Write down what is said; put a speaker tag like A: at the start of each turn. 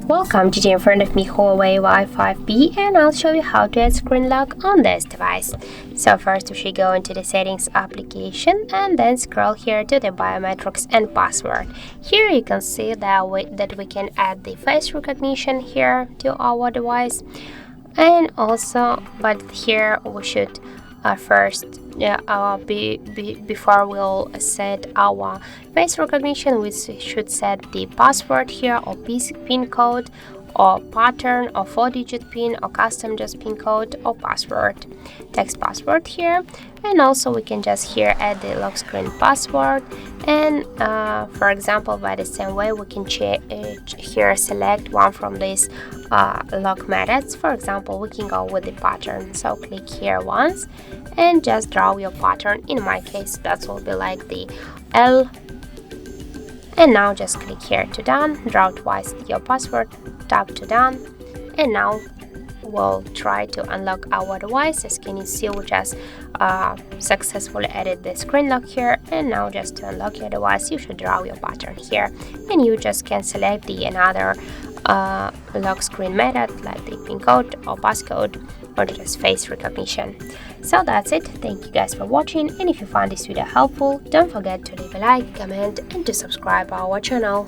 A: Welcome, today in front of me Huawei Y5p, and I'll show you how to add screen lock on this device. So first we should go into the settings application and then scroll here to the biometrics and password. Here you can see that we can add the face recognition here to our device, and also but here we should before we'll set our face recognition, we should set the password here, or PIN code, or pattern, or 4-digit pin, or custom just pin code, or password, text password here. And also we can just here add the lock screen password, and for example, by the same way we can here select one from these lock methods. For example, we can go with the pattern, so click here once and just draw your pattern. In my case that will be like the L, and now just click here to done, draw twice your password, tap to done, and now we'll try to unlock our device. As can you see, we just successfully added the screen lock here, and now just to unlock your device you should draw your pattern here, and you just can select the another lock screen method like the pin code or passcode or just face recognition. So that's it. Thank you guys for watching, and if you found this video helpful, don't forget to leave a like, comment and to subscribe our channel.